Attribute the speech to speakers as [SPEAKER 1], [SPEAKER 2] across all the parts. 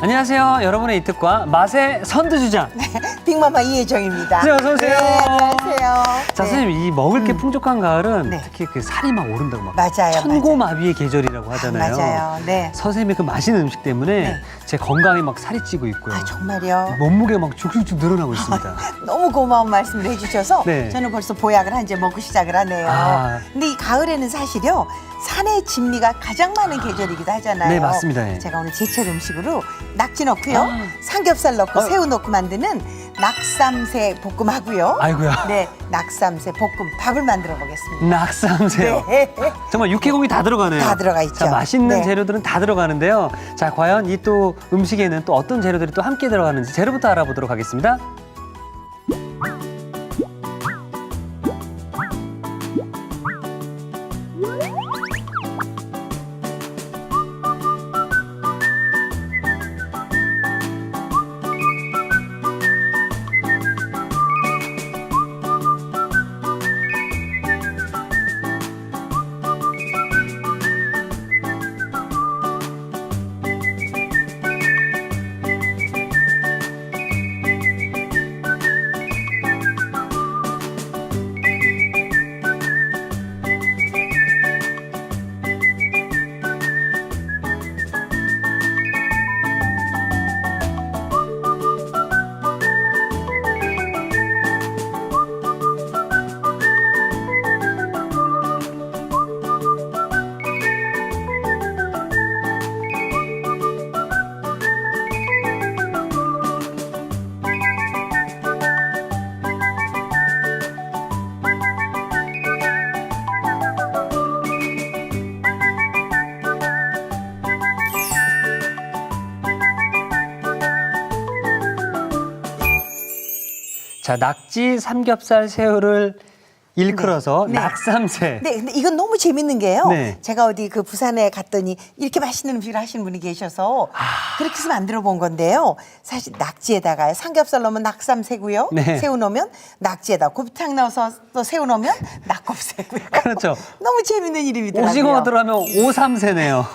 [SPEAKER 1] 안녕하세요. 여러분의 이특과 맛의 선두주자.
[SPEAKER 2] 빅마마 이혜정입니다.
[SPEAKER 1] 네, 어서 오세요.
[SPEAKER 2] 네, 안녕하세요.
[SPEAKER 1] 자,
[SPEAKER 2] 네.
[SPEAKER 1] 선생님, 이 먹을 게 풍족한 가을은
[SPEAKER 2] 네.
[SPEAKER 1] 특히 그 살이 막 오른다고 막
[SPEAKER 2] 맞아요,
[SPEAKER 1] 천고마비의 계절이라고 하잖아요.
[SPEAKER 2] 맞아요. 네.
[SPEAKER 1] 선생님의 그 맛있는 음식 때문에
[SPEAKER 2] 네.
[SPEAKER 1] 제 건강이 막 살이 찌고 있고요.
[SPEAKER 2] 아, 정말요?
[SPEAKER 1] 몸무게가 막 쭉쭉쭉 늘어나고 있습니다.
[SPEAKER 2] 너무 고마운 말씀을 해주셔서
[SPEAKER 1] 네.
[SPEAKER 2] 저는 벌써 보약을 한 제 먹고 시작을 하네요.
[SPEAKER 1] 아.
[SPEAKER 2] 근데 이 가을에는 사실요, 산의 진미가 가장 많은 계절이기도 하잖아요.
[SPEAKER 1] 네, 맞습니다. 네.
[SPEAKER 2] 제가 오늘 제철 음식으로 낙지 넣고요,
[SPEAKER 1] 아.
[SPEAKER 2] 삼겹살 넣고 새우 넣고 만드는 낙삼새 볶음하고요.
[SPEAKER 1] 아이고야.
[SPEAKER 2] 네, 낙삼새 볶음 밥을 만들어 보겠습니다.
[SPEAKER 1] 낙삼새요.
[SPEAKER 2] 네.
[SPEAKER 1] 정말 육해공이 다 들어가네요.
[SPEAKER 2] 다 들어가 있죠.
[SPEAKER 1] 자, 맛있는
[SPEAKER 2] 네.
[SPEAKER 1] 재료들은 다 들어가는데요. 자, 과연 이 또 음식에는 또 어떤 재료들이 또 함께 들어가는지 재료부터 알아보도록 하겠습니다. 자, 낙지, 삼겹살, 새우를 일컬어서
[SPEAKER 2] 네.
[SPEAKER 1] 낙삼새.
[SPEAKER 2] 네, 근데 이건 너무 재밌는 게요.
[SPEAKER 1] 네.
[SPEAKER 2] 제가 어디 그 부산에 갔더니 이렇게 맛있는 음식을 하시는 분이 계셔서 그렇게 해서 만들어 본 건데요. 사실 낙지에다가 삼겹살 넣으면 낙삼새고요.
[SPEAKER 1] 네.
[SPEAKER 2] 새우 넣으면 낙지에다 곱창 넣어서 또 새우 넣으면 낙곱새고요.
[SPEAKER 1] 그렇죠.
[SPEAKER 2] 너무 재밌는 이름이더라고요.
[SPEAKER 1] 오징어 들어가면 오삼새네요.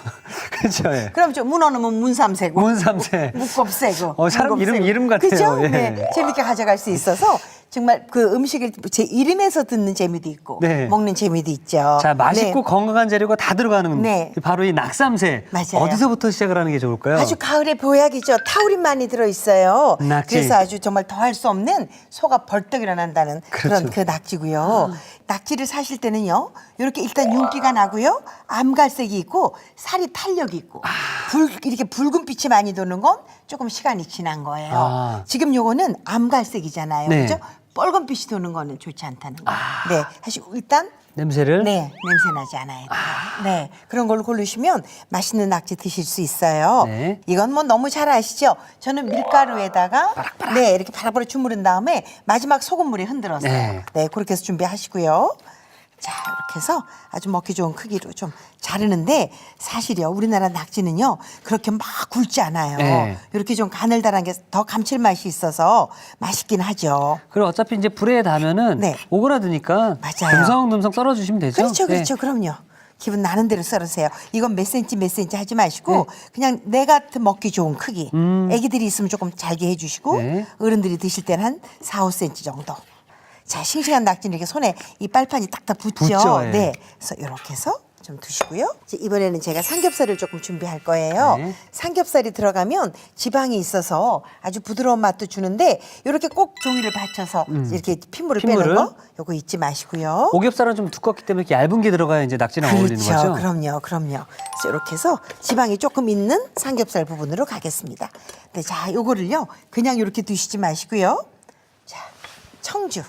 [SPEAKER 1] 그렇죠. 예.
[SPEAKER 2] 그럼 저 문어 넣으면 문삼새고.
[SPEAKER 1] 문삼새.
[SPEAKER 2] 묵곱새고.
[SPEAKER 1] 사람
[SPEAKER 2] 묵곱새고.
[SPEAKER 1] 이름 같아요.
[SPEAKER 2] 그죠?
[SPEAKER 1] 예.
[SPEAKER 2] 네. 재밌게 가져갈 수 있어서 정말 그 음식을 제 이름에서 듣는 재미도 있고
[SPEAKER 1] 네.
[SPEAKER 2] 먹는 재미도 있죠.
[SPEAKER 1] 자, 맛있고
[SPEAKER 2] 네.
[SPEAKER 1] 건강한 재료가 다 들어가는
[SPEAKER 2] 네.
[SPEAKER 1] 바로 이 낙삼새.
[SPEAKER 2] 맞아요.
[SPEAKER 1] 어디서부터 시작을 하는 게 좋을까요?
[SPEAKER 2] 아주 가을의 보약이죠. 타우린 많이 들어있어요.
[SPEAKER 1] 낙지.
[SPEAKER 2] 그래서 아주 정말 더할 수 없는 소가 벌떡 일어난다는 그런
[SPEAKER 1] 그렇죠.
[SPEAKER 2] 그 낙지고요. 낙지를 사실 때는요, 이렇게 일단 윤기가 나고요, 암갈색이 있고 살이 탄력이 있고 이렇게 붉은 빛이 많이 도는 건 조금 시간이 지난 거예요.
[SPEAKER 1] 아.
[SPEAKER 2] 지금 요거는 암갈색이잖아요.
[SPEAKER 1] 네.
[SPEAKER 2] 그죠? 빨간 빛이 도는 거는 좋지 않다는 거. 네, 하시고 일단
[SPEAKER 1] 냄새를?
[SPEAKER 2] 네, 냄새 나지 않아요. 네, 그런 걸로 고르시면 맛있는 낙지 드실 수 있어요.
[SPEAKER 1] 네.
[SPEAKER 2] 이건 뭐 너무 잘 아시죠? 저는 밀가루에다가 네, 이렇게 바락바락 주무른 다음에 마지막 소금물에 흔들었어요.
[SPEAKER 1] 네.
[SPEAKER 2] 네, 그렇게 해서 준비하시고요. 자, 이렇게 해서 아주 먹기 좋은 크기로 좀 자르는데 사실요, 우리나라 낙지는요, 그렇게 막 굵지 않아요.
[SPEAKER 1] 네.
[SPEAKER 2] 이렇게 좀 가늘다란 게 더 감칠맛이 있어서 맛있긴 하죠.
[SPEAKER 1] 그리고 어차피 이제 불에 닿으면은
[SPEAKER 2] 네.
[SPEAKER 1] 오그라드니까
[SPEAKER 2] 맞아요.
[SPEAKER 1] 듬성듬성 썰어주시면 되죠.
[SPEAKER 2] 그렇죠,
[SPEAKER 1] 네.
[SPEAKER 2] 그렇죠. 그럼요. 기분 나는 대로 썰으세요. 이건 몇 센치 몇 센치 하지 마시고 그냥 내 같은 먹기 좋은 크기. 애기들이 있으면 조금 잘게 해주시고
[SPEAKER 1] 네.
[SPEAKER 2] 어른들이 드실 때는 한 4, 5cm 정도. 자, 싱싱한 낙지는 이렇게 손에 이 빨판이 딱딱 붙죠.
[SPEAKER 1] 붙죠, 예.
[SPEAKER 2] 네. 그래서 이렇게 해서 좀 두시고요. 이제 이번에는 제가 삼겹살을 조금 준비할 거예요.
[SPEAKER 1] 네.
[SPEAKER 2] 삼겹살이 들어가면 지방이 있어서 아주 부드러운 맛도 주는데 이렇게 꼭 종이를 받쳐서 이렇게 핏물을
[SPEAKER 1] 핏물을?
[SPEAKER 2] 빼는 거 요거 잊지 마시고요.
[SPEAKER 1] 오겹살은 좀 두껍기 때문에 이렇게 얇은 게 들어가야 이제 낙지랑 어울리는 거죠.
[SPEAKER 2] 그럼요. 그래서 이렇게 해서 지방이 조금 있는 삼겹살 부분으로 가겠습니다. 네, 자, 요거를요, 그냥 이렇게 두시지 마시고요. 자, 청주.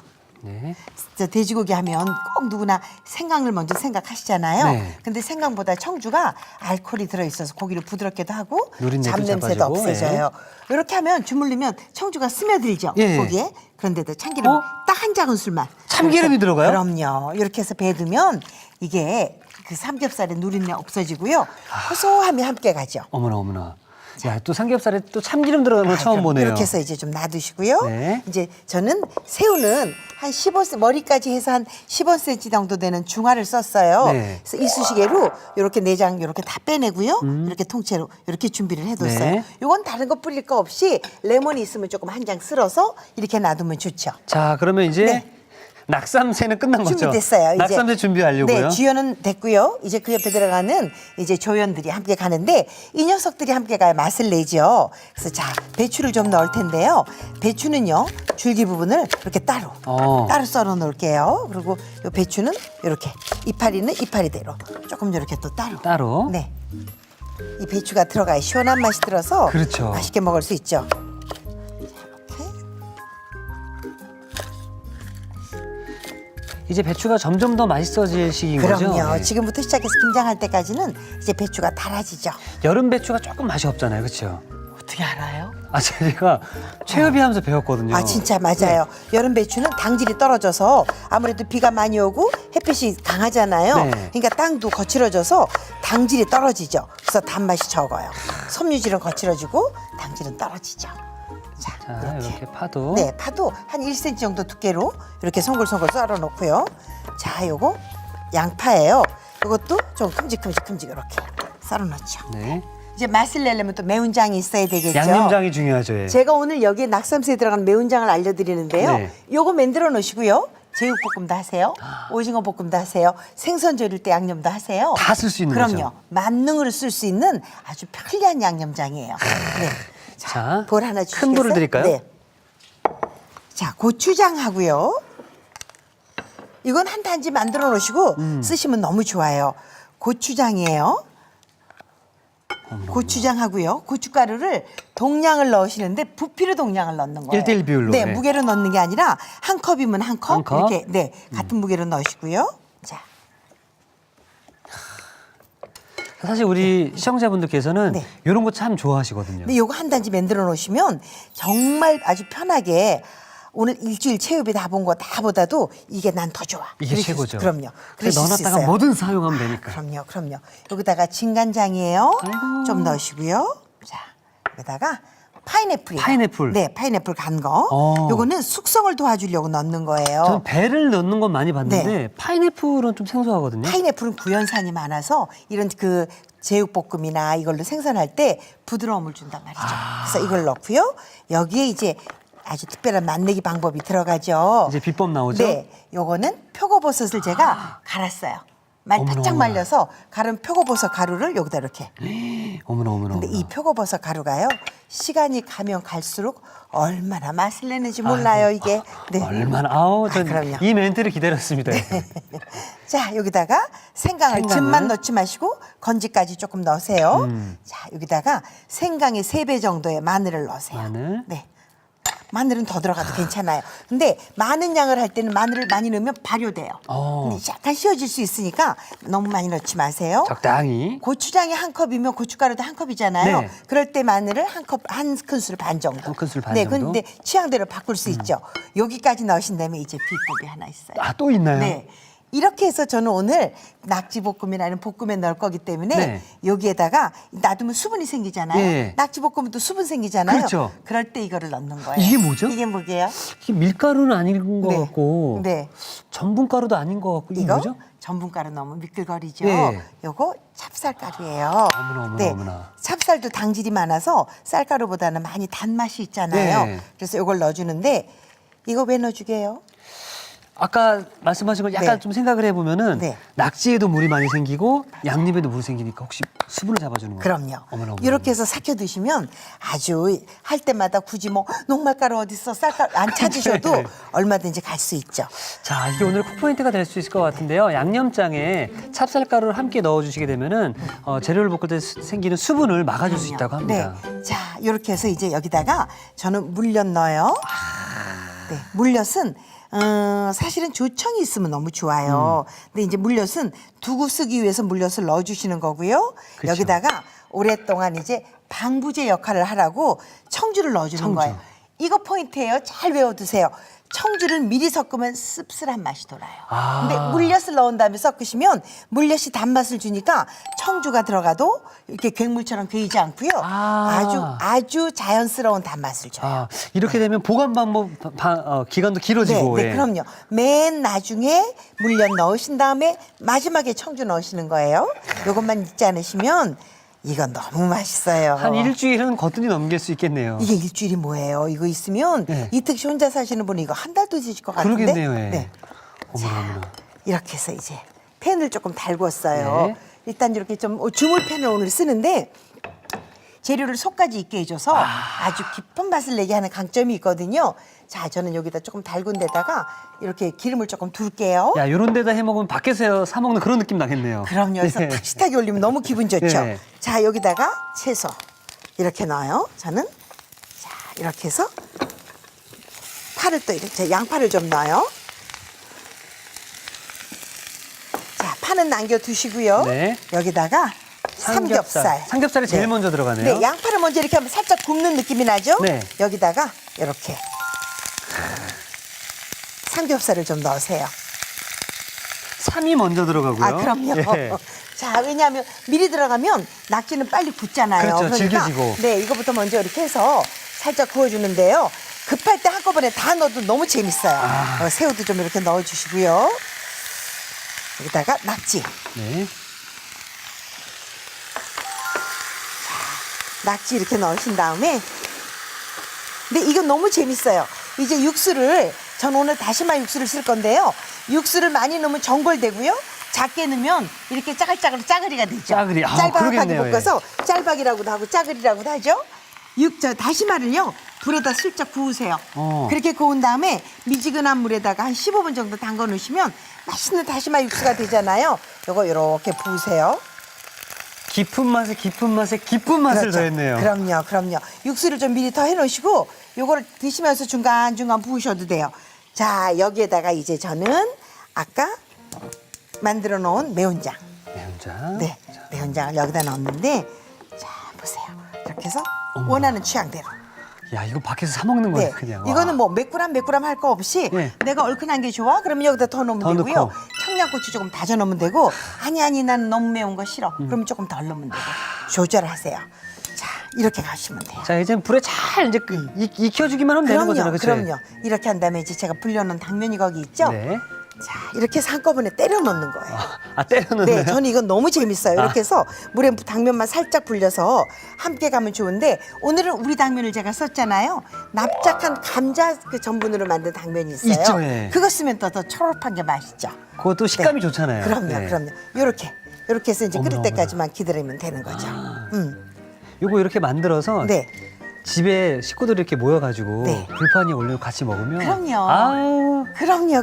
[SPEAKER 1] 네.
[SPEAKER 2] 진짜 돼지고기 하면 꼭 누구나 생강을 먼저 생각하시잖아요.
[SPEAKER 1] 네.
[SPEAKER 2] 근데 생강보다 청주가 알코올이 들어있어서 고기를 부드럽게도 하고
[SPEAKER 1] 누린내도
[SPEAKER 2] 잡냄새도
[SPEAKER 1] 잡아주고,
[SPEAKER 2] 없애져요. 이렇게 하면 주물르면 청주가 스며들죠.
[SPEAKER 1] 예.
[SPEAKER 2] 고기에. 그런데도 참기름 딱 한 작은술만.
[SPEAKER 1] 참기름이
[SPEAKER 2] 이렇게,
[SPEAKER 1] 들어가요?
[SPEAKER 2] 그럼요. 이렇게 해서 배두면 이게 그 삼겹살의 누린내 없어지고요. 고소함이 함께 가죠.
[SPEAKER 1] 어머나 어머나. 야, 또 삼겹살에 또 참기름 들어가는 거 처음 보네요.
[SPEAKER 2] 이렇게 해서 이제 좀 놔두시고요.
[SPEAKER 1] 네.
[SPEAKER 2] 이제 저는 새우는 한 15cm, 머리까지 해서 한 15cm 정도 되는 중화를 썼어요.
[SPEAKER 1] 네.
[SPEAKER 2] 그래서 이쑤시개로 이렇게 내장 이렇게 다 빼내고요. 이렇게 통째로 이렇게 준비를 해뒀어요.
[SPEAKER 1] 네.
[SPEAKER 2] 이건 다른 거 뿌릴 거 없이 레몬이 있으면 조금 한 장 쓸어서 이렇게 놔두면 좋죠.
[SPEAKER 1] 자, 그러면 이제
[SPEAKER 2] 네.
[SPEAKER 1] 낙삼새는 끝난 거죠?
[SPEAKER 2] 준비됐어요. 이제.
[SPEAKER 1] 낙삼새 준비하려고요.
[SPEAKER 2] 네, 주연은 됐고요. 이제 그 옆에 들어가는 이제 조연들이 함께 가는데 이 녀석들이 함께 가야 맛을 내죠. 그래서 자, 배추를 좀 넣을 텐데요. 배추는요, 줄기 부분을 이렇게 따로 썰어 놓을게요. 그리고 이 배추는 이렇게 이파리는 이파리대로 조금 이렇게 또 따로. 네. 이 배추가 들어가야 시원한 맛이 들어서
[SPEAKER 1] 그렇죠.
[SPEAKER 2] 맛있게 먹을 수 있죠.
[SPEAKER 1] 이제 배추가 점점 더 맛있어질 시기인 거죠?
[SPEAKER 2] 그럼요.
[SPEAKER 1] 네.
[SPEAKER 2] 지금부터 시작해서 김장할 때까지는 이제 배추가 달아지죠.
[SPEAKER 1] 여름 배추가 조금 맛이 없잖아요. 그렇죠?
[SPEAKER 2] 어떻게 알아요?
[SPEAKER 1] 아, 제가 최협이하면서 배웠거든요.
[SPEAKER 2] 아 진짜 맞아요. 여름 배추는 당질이 떨어져서 아무래도 비가 많이 오고 햇빛이 강하잖아요.
[SPEAKER 1] 네.
[SPEAKER 2] 그러니까 땅도 거칠어져서 당질이 떨어지죠. 그래서 단맛이 적어요. 섬유질은 거칠어지고 당질은 떨어지죠. 자,
[SPEAKER 1] 자, 이렇게 파도.
[SPEAKER 2] 네, 파도 한 1cm 정도 두께로 이렇게 송글송글 썰어 놓고요. 자, 요거 양파예요. 이것도 좀 큼직큼직 이렇게 썰어 놓죠.
[SPEAKER 1] 네.
[SPEAKER 2] 이제 맛을 내려면 또 매운장이 있어야 되겠죠.
[SPEAKER 1] 양념장이 중요하죠. 예.
[SPEAKER 2] 제가 오늘 여기에 낙삼새에 들어가는 매운장을 알려드리는데요.
[SPEAKER 1] 네.
[SPEAKER 2] 요거 만들어 놓으시고요. 제육볶음도 하세요. 오징어 볶음도 하세요. 생선 절일 때 양념도 하세요.
[SPEAKER 1] 다 쓸 수 있는
[SPEAKER 2] 그럼요.
[SPEAKER 1] 거죠.
[SPEAKER 2] 만능으로 쓸 수 있는 아주 편리한 양념장이에요. 네.
[SPEAKER 1] 자,
[SPEAKER 2] 볼 하나 주시겠어요?
[SPEAKER 1] 큰 볼을 드릴까요?
[SPEAKER 2] 네. 자, 고추장하고요. 이건 한 단지 만들어 놓으시고 쓰시면 너무 좋아요. 고추장이에요. 고추장하고요. 고춧가루를 동량을 넣으시는데 부피로 동량을 넣는 거예요.
[SPEAKER 1] 1:1 비율로.
[SPEAKER 2] 네,
[SPEAKER 1] 네.
[SPEAKER 2] 무게로 넣는 게 아니라 한 컵이면 한 컵
[SPEAKER 1] 한 컵?
[SPEAKER 2] 이렇게 네 같은 무게로 넣으시고요. 자,
[SPEAKER 1] 사실 우리 시청자분들께서는
[SPEAKER 2] 네.
[SPEAKER 1] 이런 거 참 좋아하시거든요.
[SPEAKER 2] 근데 요거 한 단지 만들어 놓으시면 정말 아주 편하게 오늘 일주일 체육비 다 본 거 다보다도 이게 난 더 좋아.
[SPEAKER 1] 이게
[SPEAKER 2] 그러실
[SPEAKER 1] 최고죠.
[SPEAKER 2] 수- 그럼요.
[SPEAKER 1] 그래
[SPEAKER 2] 그러실 수
[SPEAKER 1] 넣어놨다가
[SPEAKER 2] 있어요.
[SPEAKER 1] 뭐든 사용하면 되니까.
[SPEAKER 2] 그럼요. 여기다가 진간장이에요.
[SPEAKER 1] 아이고.
[SPEAKER 2] 좀 넣으시고요. 자, 여기다가 파인애플이에요.
[SPEAKER 1] 파인애플.
[SPEAKER 2] 네, 파인애플 간 거. 요거는 숙성을 도와주려고 넣는 거예요.
[SPEAKER 1] 저는 배를 넣는 건 많이 봤는데
[SPEAKER 2] 네.
[SPEAKER 1] 파인애플은 좀 생소하거든요.
[SPEAKER 2] 파인애플은 구연산이 많아서 이런 그 제육볶음이나 이걸로 생선할 때 부드러움을 준단 말이죠. 그래서 이걸 넣고요. 여기에 이제 아주 특별한 맛내기 방법이 들어가죠.
[SPEAKER 1] 이제 비법 나오죠?
[SPEAKER 2] 네, 요거는 표고버섯을 제가 갈았어요.
[SPEAKER 1] 어머나,
[SPEAKER 2] 바짝
[SPEAKER 1] 어머나.
[SPEAKER 2] 말려서 갈은 표고버섯 가루를 여기다 이렇게.
[SPEAKER 1] 어머나 어머나.
[SPEAKER 2] 근데 이
[SPEAKER 1] 어머나.
[SPEAKER 2] 표고버섯 가루가요. 시간이 가면 갈수록 얼마나 맛을 내는지 몰라요,
[SPEAKER 1] 아이고,
[SPEAKER 2] 이게. 네.
[SPEAKER 1] 얼마나
[SPEAKER 2] 그럼요.
[SPEAKER 1] 이 멘트를 기다렸습니다.
[SPEAKER 2] 자, 여기다가 생강을 즙만 넣지 마시고 건지까지 조금 넣으세요. 자, 여기다가 생강의 3배 정도의 마늘을 넣으세요.
[SPEAKER 1] 마늘.
[SPEAKER 2] 네. 마늘은 더 들어가도 괜찮아요. 근데 많은 양을 할 때는 마늘을 많이 넣으면 발효돼요. 근데 약간 씌워질 수 있으니까 너무 많이 넣지 마세요.
[SPEAKER 1] 적당히.
[SPEAKER 2] 고추장이 한 컵이면 고춧가루도 한 컵이잖아요.
[SPEAKER 1] 네.
[SPEAKER 2] 그럴 때 마늘을 한 큰술 반 정도.
[SPEAKER 1] 한 큰술 반
[SPEAKER 2] 네,
[SPEAKER 1] 정도?
[SPEAKER 2] 근데 취향대로 바꿀 수 있죠. 여기까지 넣으신 다음에 이제 비법이 하나 있어요.
[SPEAKER 1] 아, 또 있나요?
[SPEAKER 2] 네. 이렇게 해서 저는 오늘 낙지볶음이라는 볶음에 넣을 거기 때문에
[SPEAKER 1] 네.
[SPEAKER 2] 여기에다가 놔두면 수분이 생기잖아요.
[SPEAKER 1] 네.
[SPEAKER 2] 낙지볶음은 또 수분 생기잖아요.
[SPEAKER 1] 그렇죠.
[SPEAKER 2] 그럴 때 이거를 넣는 거예요.
[SPEAKER 1] 이게 뭐죠?
[SPEAKER 2] 이게 뭐게요?
[SPEAKER 1] 이게 밀가루는 아닌 것
[SPEAKER 2] 네.
[SPEAKER 1] 같고
[SPEAKER 2] 네.
[SPEAKER 1] 전분가루도 아닌 것 같고 이게
[SPEAKER 2] 이거
[SPEAKER 1] 뭐죠?
[SPEAKER 2] 전분가루 넣으면 미끌거리죠.
[SPEAKER 1] 네.
[SPEAKER 2] 요거 찹쌀가루예요.
[SPEAKER 1] 어머나, 어머나.
[SPEAKER 2] 찹쌀도 당질이 많아서 쌀가루보다는 많이 단맛이 있잖아요.
[SPEAKER 1] 네.
[SPEAKER 2] 그래서 이걸 넣어주는데 이거 왜 넣어주게요?
[SPEAKER 1] 아까 말씀하신 걸 약간
[SPEAKER 2] 네.
[SPEAKER 1] 좀 생각을 해보면은
[SPEAKER 2] 네.
[SPEAKER 1] 낙지에도 물이 많이 생기고 양념에도 물이 생기니까 혹시 수분을 잡아주는 거예요?
[SPEAKER 2] 그럼요.
[SPEAKER 1] 어머나, 어머나,
[SPEAKER 2] 이렇게 해서 삭혀 드시면 아주 할 때마다 굳이 뭐 녹말가루 어디 있어 쌀가루 안 찾으셔도
[SPEAKER 1] 네.
[SPEAKER 2] 얼마든지 갈 수 있죠.
[SPEAKER 1] 자, 이게 오늘 콕포인트가 될 수 있을 것 같은데요. 양념장에 찹쌀가루를 함께 넣어주시게 되면은 재료를 볶을 때 생기는 수분을 막아줄 수 있다고 합니다.
[SPEAKER 2] 네. 자, 이렇게 해서 이제 여기다가 저는 물엿 넣어요. 네, 물엿은 사실은 조청이 있으면 너무 좋아요. 근데 이제 물엿은 두고 쓰기 위해서 물엿을 넣어주시는 거고요.
[SPEAKER 1] 그쵸.
[SPEAKER 2] 여기다가 오랫동안 이제 방부제 역할을 하라고 청주를 넣어주는
[SPEAKER 1] 청주.
[SPEAKER 2] 거예요. 이거 포인트예요. 잘 외워두세요. 청주를 미리 섞으면 씁쓸한 맛이 돌아요.
[SPEAKER 1] 아.
[SPEAKER 2] 근데 물엿을 넣은 다음에 섞으시면 물엿이 단맛을 주니까 청주가 들어가도 이렇게 괴물처럼 괴이지 않고요.
[SPEAKER 1] 아.
[SPEAKER 2] 아주 자연스러운 단맛을 줘요.
[SPEAKER 1] 아, 이렇게 되면 보관 방법 기간도 길어지고.
[SPEAKER 2] 네,
[SPEAKER 1] 예.
[SPEAKER 2] 그럼요. 맨 나중에 물엿 넣으신 다음에 마지막에 청주 넣으시는 거예요. 이것만 잊지 않으시면 이건 너무 맛있어요.
[SPEAKER 1] 한 일주일은 거뜬히 넘길 수 있겠네요.
[SPEAKER 2] 이게 일주일이 뭐예요? 이거 있으면
[SPEAKER 1] 네.
[SPEAKER 2] 이특씨 혼자 사시는 분이 이거 한 달도 드실 것 같은데.
[SPEAKER 1] 그러겠네요. 예.
[SPEAKER 2] 네.
[SPEAKER 1] 어머나.
[SPEAKER 2] 이렇게 해서 이제 팬을 조금 달궜어요.
[SPEAKER 1] 네.
[SPEAKER 2] 일단 이렇게 좀 주물팬을 오늘 쓰는데 재료를 속까지 있게 해줘서 아주 깊은 맛을 내게 하는 강점이 있거든요. 자, 저는 여기다 조금 달군 데다가 이렇게 기름을 조금 둘게요.
[SPEAKER 1] 야, 요런 데다 해 먹으면 밖에서 사 먹는 그런 느낌 나겠네요.
[SPEAKER 2] 그럼요. 그래서
[SPEAKER 1] 네.
[SPEAKER 2] 탁식하게 올리면 너무 기분 좋죠.
[SPEAKER 1] 네.
[SPEAKER 2] 자, 여기다가 채소 이렇게 넣어요. 저는 자, 이렇게 해서 파를 또 이렇게 양파를 좀 넣어요. 자, 파는 남겨두시고요.
[SPEAKER 1] 네.
[SPEAKER 2] 여기다가 삼겹살.
[SPEAKER 1] 삼겹살이 제일
[SPEAKER 2] 네.
[SPEAKER 1] 먼저 들어가네요.
[SPEAKER 2] 네, 양파를 먼저 이렇게 하면 살짝 굽는 느낌이 나죠?
[SPEAKER 1] 네.
[SPEAKER 2] 여기다가 이렇게 삼겹살을 좀 넣으세요.
[SPEAKER 1] 삼이 먼저 들어가고요.
[SPEAKER 2] 아, 그럼요.
[SPEAKER 1] 예.
[SPEAKER 2] 자, 왜냐하면 미리 들어가면 낙지는 빨리 굳잖아요.
[SPEAKER 1] 그렇죠, 질겨지고.
[SPEAKER 2] 네, 이거부터 먼저 이렇게 해서 살짝 구워주는데요. 급할 때 한꺼번에 다 넣어도 너무 재밌어요.
[SPEAKER 1] 아.
[SPEAKER 2] 새우도 좀 이렇게 넣어주시고요. 여기다가 낙지.
[SPEAKER 1] 네.
[SPEAKER 2] 낙지 이렇게 넣으신 다음에 근데 이건 너무 재밌어요. 이제 육수를 전 오늘 다시마 육수를 쓸 건데요. 육수를 많이 넣으면 전골되고요. 작게 넣으면 이렇게 짜글이가 되죠.
[SPEAKER 1] 짜글이. 아,
[SPEAKER 2] 짤박하게
[SPEAKER 1] 그러겠네요.
[SPEAKER 2] 볶아서 짤박이라고도 하고 짜글이라고도 하죠. 다시마를요. 불에다 슬쩍 구우세요. 그렇게 구운 다음에 미지근한 물에다가 한 15분 정도 담가 놓으시면 맛있는 다시마 육수가 되잖아요. 요거 이렇게 부으세요.
[SPEAKER 1] 깊은 맛에 깊은 맛을
[SPEAKER 2] 그렇죠.
[SPEAKER 1] 더했네요.
[SPEAKER 2] 그럼요. 육수를 좀 미리 더 해놓으시고 요거를 드시면서 중간중간 부으셔도 돼요. 자, 여기에다가 이제 저는 아까 만들어 놓은 매운장.
[SPEAKER 1] 매운장.
[SPEAKER 2] 네, 매운장을 여기다 넣었는데 자, 보세요. 이렇게 해서 원하는 취향대로.
[SPEAKER 1] 야, 이거 밖에서 사 먹는 거예요,
[SPEAKER 2] 네,
[SPEAKER 1] 그냥.
[SPEAKER 2] 이거는
[SPEAKER 1] 와.
[SPEAKER 2] 뭐 몇 그램 할 거 없이
[SPEAKER 1] 네.
[SPEAKER 2] 내가 얼큰한 게 좋아? 그러면 여기다 더 넣으면
[SPEAKER 1] 더
[SPEAKER 2] 되고요.
[SPEAKER 1] 넣고.
[SPEAKER 2] 청양고추 조금 다져 넣으면 되고 아니 나는 너무 매운 거 싫어. 그러면 조금 덜 넣으면 되고 조절하세요. 자, 이렇게 가시면 돼요.
[SPEAKER 1] 자, 이제 불에 잘 이제 익혀주기만 하면 되는 거잖아요, 그렇죠?
[SPEAKER 2] 그럼요. 이렇게 한 다음에 이제 제가 불려놓은 당면이 거기 있죠?
[SPEAKER 1] 네.
[SPEAKER 2] 자, 이렇게 해서 한꺼번에 때려 넣는 거예요.
[SPEAKER 1] 아, 때려넣나요?
[SPEAKER 2] 네, 저는 이건 너무 재밌어요. 이렇게 해서 물에 당면만 살짝 불려서 함께 가면 좋은데 오늘은 우리 당면을 제가 썼잖아요. 납작한 감자 그 전분으로 만든 당면이 있어요.
[SPEAKER 1] 있죠, 예.
[SPEAKER 2] 그거 쓰면 더 초록한 게 맛있죠.
[SPEAKER 1] 그것도 식감이
[SPEAKER 2] 네.
[SPEAKER 1] 좋잖아요.
[SPEAKER 2] 그럼요. 요렇게 해서 이제 끓을
[SPEAKER 1] 어머나,
[SPEAKER 2] 때까지만 기다리면 되는 거죠.
[SPEAKER 1] 요거 이렇게 만들어서
[SPEAKER 2] 네.
[SPEAKER 1] 집에 식구들이 이렇게 모여가지고
[SPEAKER 2] 네.
[SPEAKER 1] 불판 위에 올려 같이 먹으면
[SPEAKER 2] 그럼요.
[SPEAKER 1] 아우,
[SPEAKER 2] 그럼요.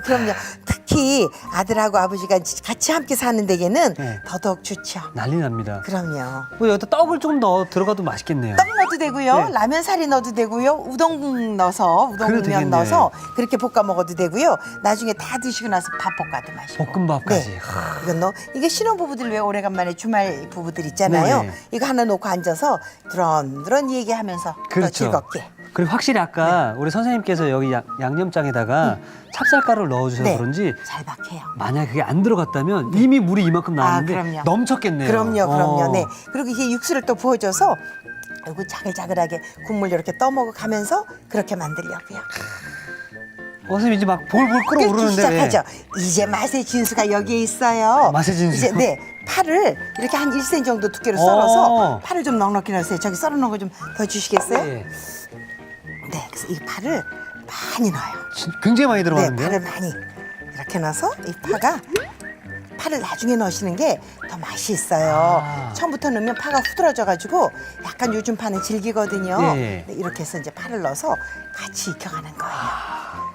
[SPEAKER 2] 특히 아들하고 아버지가 같이 함께 사는 데에는
[SPEAKER 1] 네.
[SPEAKER 2] 더더욱 좋죠.
[SPEAKER 1] 난리 납니다.
[SPEAKER 2] 그럼요.
[SPEAKER 1] 뭐 여기다 떡을 좀 넣어 들어가도 맛있겠네요.
[SPEAKER 2] 떡 넣어도 되고요.
[SPEAKER 1] 네.
[SPEAKER 2] 라면 사리 넣어도 되고요. 우동면
[SPEAKER 1] 그래도 되겠네.
[SPEAKER 2] 넣어서 그렇게 볶아 먹어도 되고요. 나중에 다 드시고 나서 밥 볶아도 맛있고.
[SPEAKER 1] 볶음밥까지.
[SPEAKER 2] 네. 이게 신혼부부들 왜 오래간만에 주말 부부들 있잖아요.
[SPEAKER 1] 네.
[SPEAKER 2] 이거 하나 놓고 앉아서 드런드런 얘기하면서 또
[SPEAKER 1] 그렇죠.
[SPEAKER 2] 즐겁게.
[SPEAKER 1] 그리고 확실히 아까 우리 선생님께서 여기 양념장에다가 찹쌀가루를 넣어주셔서
[SPEAKER 2] 네.
[SPEAKER 1] 그런지
[SPEAKER 2] 잘 박해요.
[SPEAKER 1] 만약에 그게 안 들어갔다면 이미 물이 이만큼 나왔는데
[SPEAKER 2] 그럼요.
[SPEAKER 1] 넘쳤겠네요.
[SPEAKER 2] 그럼요. 네. 그리고 이게 육수를 또 부어줘서 이거 자글자글하게 국물 이렇게 떠먹어 가면서 그렇게 만들려고요.
[SPEAKER 1] 선생님 이제 막 볼볼
[SPEAKER 2] 끓기
[SPEAKER 1] 끓어오르는데
[SPEAKER 2] 시작하죠. 이제 맛의 진수가 여기에 있어요.
[SPEAKER 1] 맛의 진수?
[SPEAKER 2] 이제 네. 파를 이렇게 한 1cm 정도 두께로
[SPEAKER 1] 오.
[SPEAKER 2] 썰어서 파를 좀 넉넉히 넣으세요. 저기 썰어놓은 거 좀 더 주시겠어요?
[SPEAKER 1] 네.
[SPEAKER 2] 네. 그래서 이 파를 많이 넣어요.
[SPEAKER 1] 굉장히 많이
[SPEAKER 2] 네,
[SPEAKER 1] 들어가는데요.
[SPEAKER 2] 파를 많이 이렇게 넣어서 이 파를 나중에 넣으시는 게 더 맛이 있어요.
[SPEAKER 1] 아.
[SPEAKER 2] 처음부터 넣으면 파가 후들어져가지고 약간 요즘 파는 질기거든요.
[SPEAKER 1] 예.
[SPEAKER 2] 네, 이렇게 해서 이제 파를 넣어서 같이 익혀가는 거예요.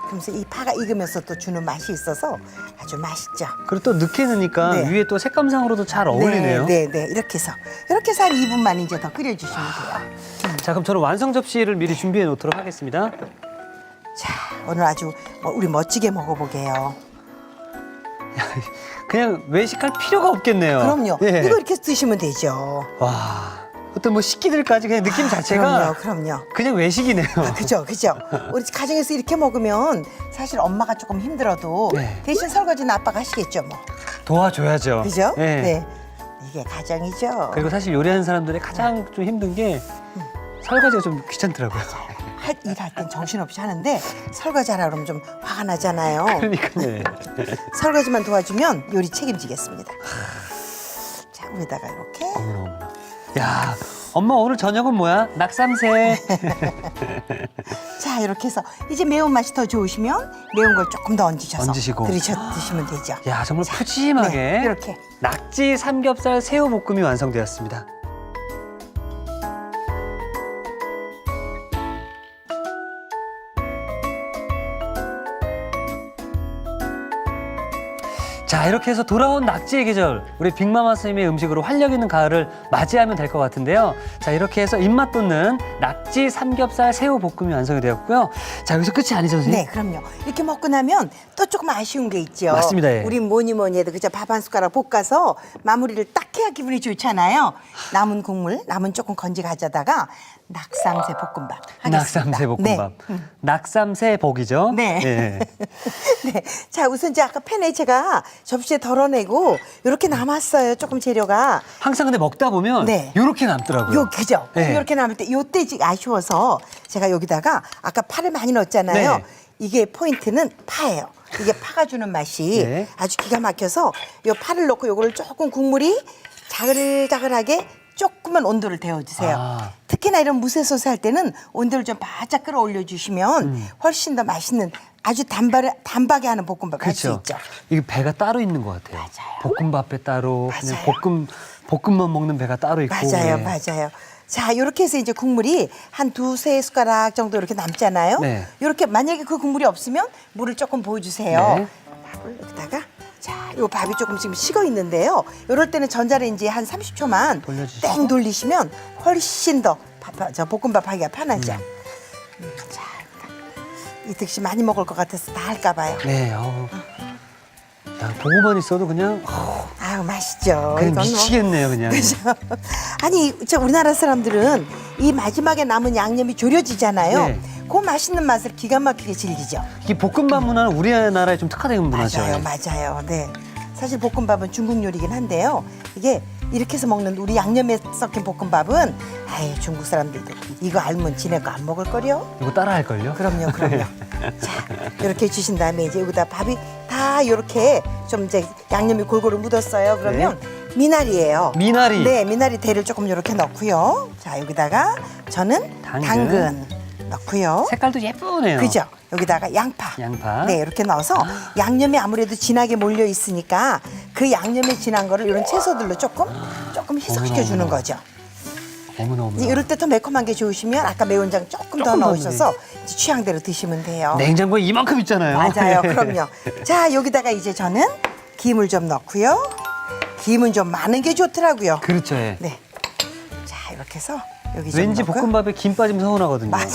[SPEAKER 2] 그러면서 이 파가 익으면서 또 주는 맛이 있어서 아주 맛있죠.
[SPEAKER 1] 그리고 또 늦게 넣으니까
[SPEAKER 2] 네.
[SPEAKER 1] 위에 또 색감상으로도 잘 어울리네요.
[SPEAKER 2] 네. 이렇게 해서 한 2분만 이제 더 끓여주시면 돼요.
[SPEAKER 1] 자, 그럼 저는 완성 접시를 미리 준비해 놓도록 하겠습니다.
[SPEAKER 2] 자, 오늘 아주 우리 멋지게 먹어보게요.
[SPEAKER 1] 그냥 외식할 필요가 없겠네요.
[SPEAKER 2] 그럼요.
[SPEAKER 1] 예.
[SPEAKER 2] 이거 이렇게 드시면 되죠.
[SPEAKER 1] 와, 어떤 뭐 식기들까지 그냥 느낌 자체가
[SPEAKER 2] 그럼요.
[SPEAKER 1] 그냥 외식이네요.
[SPEAKER 2] 그죠. 우리 가정에서 이렇게 먹으면 사실 엄마가 조금 힘들어도
[SPEAKER 1] 네.
[SPEAKER 2] 대신 설거지는 아빠가 하시겠죠, 뭐.
[SPEAKER 1] 도와줘야죠.
[SPEAKER 2] 그죠?
[SPEAKER 1] 네.
[SPEAKER 2] 이게 가정이죠.
[SPEAKER 1] 그리고 사실 요리하는 사람들의 가장 좀 힘든 게 설거지가 좀 귀찮더라고요.
[SPEAKER 2] 일할 땐 정신없이 하는데 설거지하라 그러면 좀 화가 나잖아요.
[SPEAKER 1] 그러니까요.
[SPEAKER 2] 설거지만 도와주면 요리 책임지겠습니다. 자, 위에다가 이렇게.
[SPEAKER 1] 어머나. 야, 엄마 오늘 저녁은 뭐야? 낙삼새.
[SPEAKER 2] 자, 이렇게 해서 이제 매운맛이 더 좋으시면 매운 걸 조금 더 얹으셔서
[SPEAKER 1] 얹으시고.
[SPEAKER 2] 드시면 되죠.
[SPEAKER 1] 야, 정말 푸짐하게
[SPEAKER 2] 네, 이렇게.
[SPEAKER 1] 낙지 삼겹살 새우 볶음이 완성되었습니다. 자, 이렇게 해서 돌아온 낙지의 계절, 우리 빅마마 선생님의 음식으로 활력 있는 가을을 맞이하면 될 것 같은데요. 자, 이렇게 해서 입맛 돋는 낙지 삼겹살 새우 볶음이 완성이 되었고요. 자, 여기서 끝이 아니죠, 선생님?
[SPEAKER 2] 네, 그럼요. 이렇게 먹고 나면 또 조금 아쉬운 게 있죠.
[SPEAKER 1] 맞습니다, 예.
[SPEAKER 2] 우리 뭐니 해도 그저 밥 한 숟가락 볶아서 마무리를 딱 해야 기분이 좋잖아요. 남은 국물, 남은 조금 건지 가져다가 낙삼새 볶음밥 하겠습니다.
[SPEAKER 1] 낙삼새 볶음밥.
[SPEAKER 2] 네.
[SPEAKER 1] 낙삼새 복이죠?
[SPEAKER 2] 네.
[SPEAKER 1] 네.
[SPEAKER 2] 네. 자, 우선 이제 아까 팬에 제가 접시에 덜어내고 이렇게 남았어요. 조금 재료가.
[SPEAKER 1] 항상 근데 먹다 보면
[SPEAKER 2] 네.
[SPEAKER 1] 이렇게 남더라고요.
[SPEAKER 2] 그죠?
[SPEAKER 1] 네.
[SPEAKER 2] 이렇게 남을 때 요때 지금 아쉬워서 제가 여기다가 아까 파를 많이 넣었잖아요.
[SPEAKER 1] 네.
[SPEAKER 2] 이게 포인트는 파예요. 이게 파가 주는 맛이
[SPEAKER 1] 네.
[SPEAKER 2] 아주 기가 막혀서 요 파를 넣고 요거를 조금 국물이 자글자글하게 조금만 온도를 데워주세요.
[SPEAKER 1] 아.
[SPEAKER 2] 특히나 이런 무쇠소스 할 때는 온도를 좀 바짝 끌어올려 주시면 훨씬 더 맛있는 아주 단박에 하는 볶음밥 할 수
[SPEAKER 1] 그렇죠.
[SPEAKER 2] 있죠.
[SPEAKER 1] 이게 배가 따로 있는 것 같아요.
[SPEAKER 2] 맞아요.
[SPEAKER 1] 볶음밥에 따로, 그냥
[SPEAKER 2] 맞아요.
[SPEAKER 1] 볶음만 먹는 배가 따로 있고.
[SPEAKER 2] 맞아요,
[SPEAKER 1] 네.
[SPEAKER 2] 맞아요. 자, 이렇게 해서 이제 국물이 한 두세 숟가락 정도 이렇게 남잖아요.
[SPEAKER 1] 네.
[SPEAKER 2] 이렇게 만약에 그 국물이 없으면 물을 조금 부어주세요.
[SPEAKER 1] 네.
[SPEAKER 2] 밥을 여기다가 자, 요 밥이 조금 지금 식어 있는데요. 이럴 때는 전자레인지에 한 30초만
[SPEAKER 1] 돌려주시고.
[SPEAKER 2] 땡 돌리시면 훨씬 더 볶음밥 하기가 편하죠. 자, 이특 씨 많이 먹을 것 같아서 다 할까 봐요.
[SPEAKER 1] 네, 야, 보고만 있어도 그냥
[SPEAKER 2] 아유, 맛있죠.
[SPEAKER 1] 그냥
[SPEAKER 2] 이건 뭐.
[SPEAKER 1] 미치겠네요, 그냥.
[SPEAKER 2] 아니, 우리나라 사람들은 이 마지막에 남은 양념이 졸여지잖아요.
[SPEAKER 1] 네.
[SPEAKER 2] 그 맛있는 맛을 기가 막히게 즐기죠.
[SPEAKER 1] 이 볶음밥 문화는 우리나라에 좀 특화된 문화죠.
[SPEAKER 2] 맞아요. 네. 사실 볶음밥은 중국 요리긴 한데요. 이게 이렇게 해서 먹는 우리 양념에 섞인 볶음밥은 아예 중국 사람들도 이거 알면 지네 거 안 먹을 거요.
[SPEAKER 1] 이거 따라 할걸요?
[SPEAKER 2] 그럼요. 자, 이렇게 해주신 다음에 이제 여기다 밥이 다 이렇게 좀 이제 양념이 골고루 묻었어요. 그러면 미나리예요.
[SPEAKER 1] 미나리.
[SPEAKER 2] 네, 미나리 대를 조금 이렇게 넣고요. 자, 여기다가 저는 당근 넣고요.
[SPEAKER 1] 색깔도 예쁘네요.
[SPEAKER 2] 그죠? 여기다가 양파.
[SPEAKER 1] 양파.
[SPEAKER 2] 네, 이렇게 넣어서 양념이 아무래도 진하게 몰려 있으니까 그 양념에 진한 거를 이런 채소들로 조금 희석시켜 주는
[SPEAKER 1] 어머나.
[SPEAKER 2] 거죠.
[SPEAKER 1] 어머나.
[SPEAKER 2] 이제 이럴 때 더 매콤한 게 좋으시면 아까 매운장 조금 더
[SPEAKER 1] 조금 더
[SPEAKER 2] 넣으셔서 이제 취향대로 드시면 돼요.
[SPEAKER 1] 냉장고에 이만큼 있잖아요.
[SPEAKER 2] 맞아요. 그럼요. 자, 여기다가 이제 저는 김을 좀 넣고요. 김은 좀 많은 게 좋더라고요.
[SPEAKER 1] 그렇죠. 예.
[SPEAKER 2] 네. 자, 이렇게 해서 여기 좀
[SPEAKER 1] 왠지
[SPEAKER 2] 넣고요.
[SPEAKER 1] 볶음밥에 김 빠지면 서운하거든요.
[SPEAKER 2] 맞아요.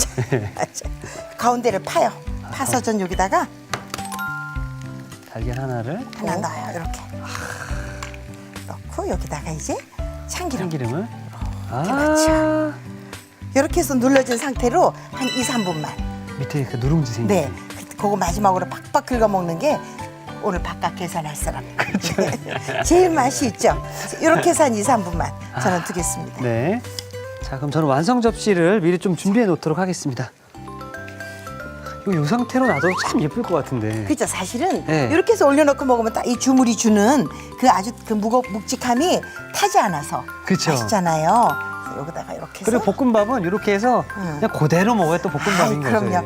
[SPEAKER 2] 가운데를 파요. 파서 전 여기다가
[SPEAKER 1] 달걀 하나를
[SPEAKER 2] 하나 넣어요. 이렇게 넣고 여기다가 이제 참기름.
[SPEAKER 1] 참기름을.
[SPEAKER 2] 그렇죠. 이렇게 해서 눌러진 상태로 한 2, 3분만.
[SPEAKER 1] 밑에 그 누룽지 생기죠.
[SPEAKER 2] 네. 그거 마지막으로 팍팍 긁어 먹는 게 오늘 밥값 계산할 사람. 제일 맛이 있죠. 이렇게 해서 한 2, 3분만 저는 두겠습니다.
[SPEAKER 1] 네. 자, 그럼 저는 완성 접시를 미리 좀 준비해 놓도록 하겠습니다. 이 상태로 놔도 참 예쁠 것 같은데.
[SPEAKER 2] 그렇죠. 사실은
[SPEAKER 1] 네.
[SPEAKER 2] 이렇게 해서 올려놓고 먹으면 딱 이 주물이 주는 그 아주 그 묵직함이 타지 않아서
[SPEAKER 1] 그쵸.
[SPEAKER 2] 맛있잖아요. 그래서 여기다가 이렇게 해서
[SPEAKER 1] 그리고 볶음밥은 이렇게 해서 그냥 그대로 먹어야 또 볶음밥인 거죠.
[SPEAKER 2] 그럼요.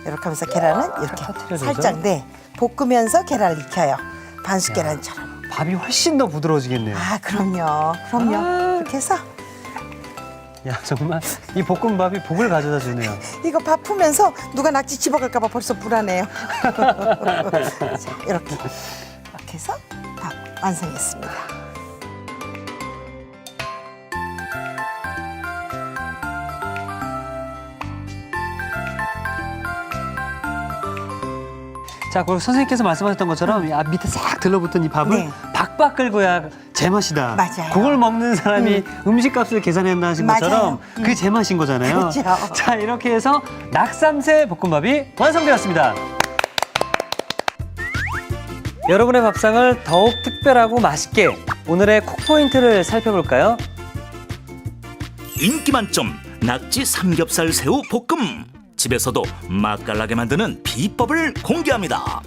[SPEAKER 2] 이렇게 하면서 계란은 이렇게
[SPEAKER 1] 터뜨려줘서.
[SPEAKER 2] 살짝 볶으면서 계란을 익혀요. 반숙 계란처럼.
[SPEAKER 1] 밥이 훨씬 더 부드러워지겠네요.
[SPEAKER 2] 아, 그럼요.
[SPEAKER 1] 아.
[SPEAKER 2] 이렇게 해서
[SPEAKER 1] 야, 정말 이 볶음밥이 복을 가져다 주네요.
[SPEAKER 2] 이거 밥 푸면서 누가 낙지 집어갈까 봐 벌써 불안해요. 자, 이렇게 해서 밥 완성했습니다.
[SPEAKER 1] 자, 그리고 선생님께서 말씀하셨던 것처럼 밑에 싹 들러붙은 이 밥을
[SPEAKER 2] 네.
[SPEAKER 1] 박박 긁어야 제맛이다.
[SPEAKER 2] 맞아요.
[SPEAKER 1] 그걸 먹는 사람이 음식값을 계산한다는 것처럼
[SPEAKER 2] 맞아요.
[SPEAKER 1] 그게 제맛인 거잖아요.
[SPEAKER 2] 그렇죠.
[SPEAKER 1] 자, 이렇게 해서 낙삼새 볶음밥이 완성되었습니다. 여러분의 밥상을 더욱 특별하고 맛있게 오늘의 콕포인트를 살펴볼까요?
[SPEAKER 3] 인기 만점 낙지 삼겹살 새우 볶음. 집에서도 맛깔나게 만드는 비법을 공개합니다.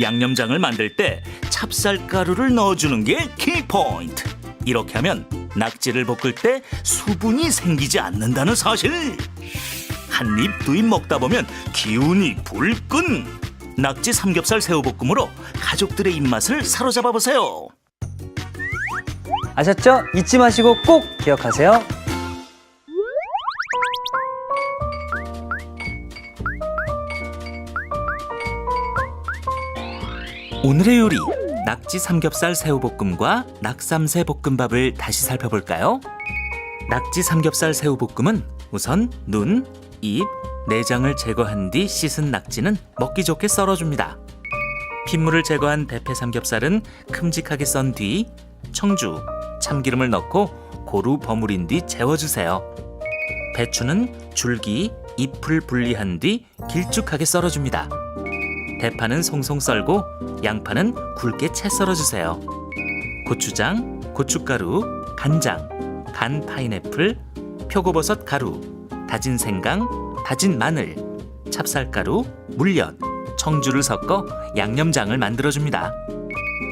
[SPEAKER 3] 양념장을 만들 때 찹쌀가루를 넣어주는 게 키포인트. 이렇게 하면 낙지를 볶을 때 수분이 생기지 않는다는 사실. 한 입 두 입 먹다 보면 기운이 불끈. 낙지 삼겹살 새우볶음으로 가족들의 입맛을 사로잡아 보세요.
[SPEAKER 1] 아셨죠? 잊지 마시고 꼭 기억하세요.
[SPEAKER 3] 오늘의 요리 낙지 삼겹살 새우볶음과 낙삼새 볶음밥을 다시 살펴볼까요? 낙지 삼겹살 새우볶음은 우선 눈, 입, 내장을 제거한 뒤 씻은 낙지는 먹기 좋게 썰어줍니다. 핏물을 제거한 대패 삼겹살은 큼직하게 썬 뒤 청주, 참기름을 넣고 고루 버무린 뒤 재워주세요. 배추는 줄기, 잎을 분리한 뒤 길쭉하게 썰어줍니다. 대파는 송송 썰고 양파는 굵게 채 썰어주세요. 고추장, 고춧가루, 간장, 간 파인애플, 표고버섯 가루, 다진 생강, 다진 마늘, 찹쌀가루, 물엿, 청주를 섞어 양념장을 만들어줍니다.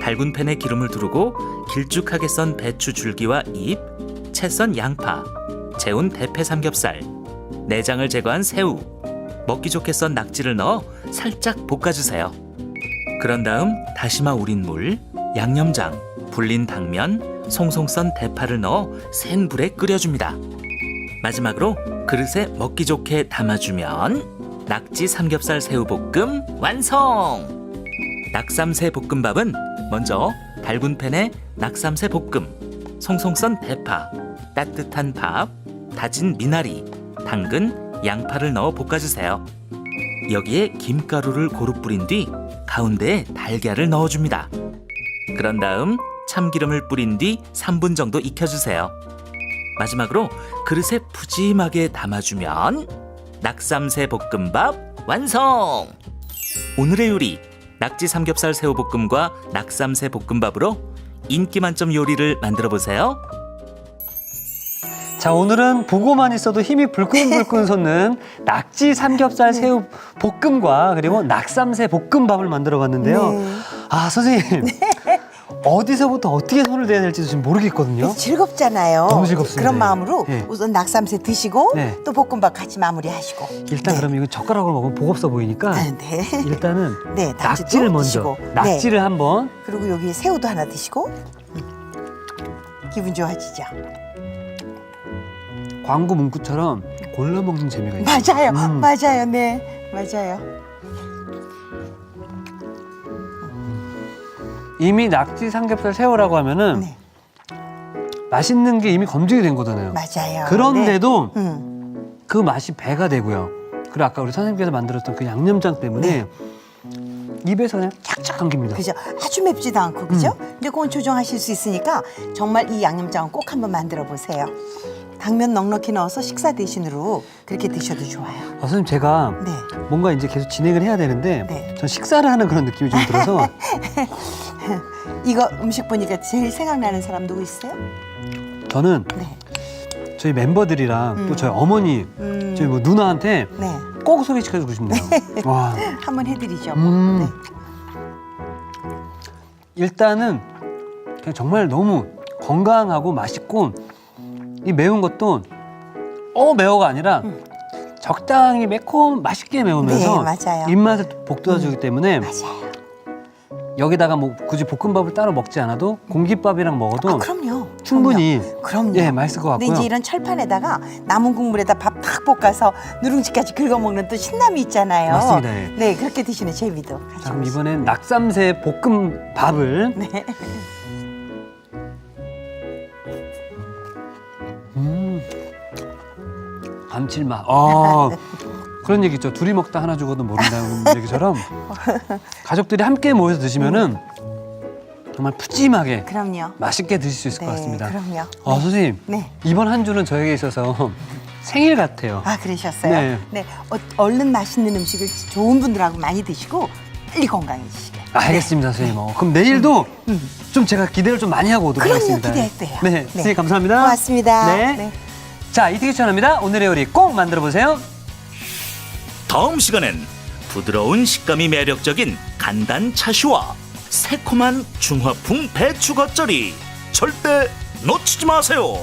[SPEAKER 3] 달군 팬에 기름을 두르고 길쭉하게 썬 배추 줄기와 잎, 채 썬 양파, 재운 대패 삼겹살, 내장을 제거한 새우, 먹기 좋게 썬 낙지를 넣어 살짝 볶아주세요. 그런 다음 다시마 우린 물, 양념장, 불린 당면, 송송 썬 대파를 넣어 센 불에 끓여줍니다. 마지막으로 그릇에 먹기 좋게 담아주면 낙지 삼겹살 새우볶음 완성! 낙삼새 볶음밥은 먼저 달군 팬에 낙삼새 볶음, 송송 썬 대파, 따뜻한 밥, 다진 미나리, 당근, 양파를 넣어 볶아주세요. 여기에 김가루를 고루 뿌린 뒤 가운데에 달걀을 넣어줍니다. 그런 다음 참기름을 뿌린 뒤 3분 정도 익혀주세요. 마지막으로 그릇에 푸짐하게 담아주면 낙삼새 볶음밥 완성! 오늘의 요리 낙지 삼겹살 새우볶음과 낙삼새 볶음밥으로 인기 만점 요리를 만들어 보세요.
[SPEAKER 1] 자, 오늘은 보고만 있어도 힘이 불끈불끈 솟는 낙지 삼겹살 새우 볶음과 그리고 낙삼새 볶음밥을 만들어 봤는데요.
[SPEAKER 2] 네.
[SPEAKER 1] 아, 선생님. 어디서부터 어떻게 손을 대야 될지도 지금 모르겠거든요.
[SPEAKER 2] 즐겁잖아요.
[SPEAKER 1] 너무 즐겁습니다.
[SPEAKER 2] 그런 마음으로
[SPEAKER 1] 네.
[SPEAKER 2] 우선 낙삼새 드시고
[SPEAKER 1] 네.
[SPEAKER 2] 또 볶음밥 같이 마무리하시고.
[SPEAKER 1] 일단
[SPEAKER 2] 네.
[SPEAKER 1] 그럼 이거 젓가락으로 먹으면 복 없어 보이니까
[SPEAKER 2] 네.
[SPEAKER 1] 일단은
[SPEAKER 2] 네, 낙지도
[SPEAKER 1] 낙지를 먼저
[SPEAKER 2] 드시고.
[SPEAKER 1] 낙지를 한번
[SPEAKER 2] 그리고 여기 새우도 하나 드시고 기분 좋아지죠.
[SPEAKER 1] 광고 문구처럼 골라 먹는 재미가 있어요.
[SPEAKER 2] 맞아요, 맞아요, 네, 맞아요.
[SPEAKER 1] 이미 낙지 삼겹살 새우라고 하면은
[SPEAKER 2] 네,
[SPEAKER 1] 맛있는 게 이미 검증이 된 거잖아요.
[SPEAKER 2] 맞아요.
[SPEAKER 1] 그런데도
[SPEAKER 2] 네.
[SPEAKER 1] 그 맛이 배가 되고요. 그리고 아까 우리 선생님께서 만들었던 그 양념장 때문에 입에서 그냥 착착 감깁니다.
[SPEAKER 2] 그죠? 아주 맵지도 않고, 그죠? 근데 그건 조정하실 수 있으니까 정말 이 양념장은 꼭 한번 만들어 보세요. 당면 넉넉히 넣어서 식사 대신으로 그렇게 드셔도 좋아요.
[SPEAKER 1] 선생님 제가
[SPEAKER 2] 네.
[SPEAKER 1] 뭔가 이제 계속 진행을 해야 되는데
[SPEAKER 2] 네.
[SPEAKER 1] 전 식사를 하는 그런 느낌이 좀 들어서
[SPEAKER 2] 이거 음식 보니까 제일 생각나는 사람 누구 있어요?
[SPEAKER 1] 저는
[SPEAKER 2] 네.
[SPEAKER 1] 저희 멤버들이랑 또 저희 어머니, 저희 뭐 누나한테
[SPEAKER 2] 네.
[SPEAKER 1] 꼭 소개시켜주고 싶네요. 와.
[SPEAKER 2] 한번 해드리죠. 뭐. 네.
[SPEAKER 1] 일단은 그냥 정말 너무 건강하고 맛있고 이 매운 것도 매워가 아니라 적당히 매콤 맛있게 매우면서
[SPEAKER 2] 네, 맞아요.
[SPEAKER 1] 입맛을 북돋아주기 때문에
[SPEAKER 2] 맞아요.
[SPEAKER 1] 여기다가 뭐 굳이 볶음밥을 따로 먹지 않아도 공깃밥이랑 먹어도
[SPEAKER 2] 아, 그럼요.
[SPEAKER 1] 충분히
[SPEAKER 2] 그럼요.
[SPEAKER 1] 예, 맛있을 것
[SPEAKER 2] 근데
[SPEAKER 1] 같고요.
[SPEAKER 2] 이제 이런 철판에다 남은 국물에다 밥 탁 볶아서 누룽지까지 긁어 먹는 또 신남이 있잖아요.
[SPEAKER 1] 맞습니다, 예.
[SPEAKER 2] 네, 그렇게 드시는 재미도.
[SPEAKER 1] 자, 그럼 이번엔 낙삼새 볶음밥을
[SPEAKER 2] 네.
[SPEAKER 1] 감칠맛. 그런 얘기 있죠. 둘이 먹다 하나 죽어도 모른다는 얘기처럼 가족들이 함께 모여서 드시면은 정말 푸짐하게
[SPEAKER 2] 그럼요.
[SPEAKER 1] 맛있게 드실 수 있을 것
[SPEAKER 2] 네,
[SPEAKER 1] 같습니다.
[SPEAKER 2] 그럼요.
[SPEAKER 1] 선생님,
[SPEAKER 2] 네.
[SPEAKER 1] 이번 한 주는 저에게 있어서 생일 같아요.
[SPEAKER 2] 아, 그러셨어요?
[SPEAKER 1] 네.
[SPEAKER 2] 네. 얼른 맛있는 음식을 좋은 분들하고 많이 드시고 빨리 건강해지시게.
[SPEAKER 1] 알겠습니다, 선생님. 그럼 내일도 좀 제가 기대를 좀 많이 하고 오도록
[SPEAKER 2] 그럼요,
[SPEAKER 1] 하겠습니다.
[SPEAKER 2] 기대할게요.
[SPEAKER 1] 네,
[SPEAKER 2] 네.
[SPEAKER 1] 선생님 감사합니다.
[SPEAKER 2] 고맙습니다.
[SPEAKER 1] 네.
[SPEAKER 2] 네.
[SPEAKER 1] 자, 이태기 추천합니다. 오늘의 요리 꼭 만들어 보세요.
[SPEAKER 3] 다음 시간엔 부드러운 식감이 매력적인 간단 차슈와 새콤한 중화풍 배추 겉절이 절대 놓치지 마세요.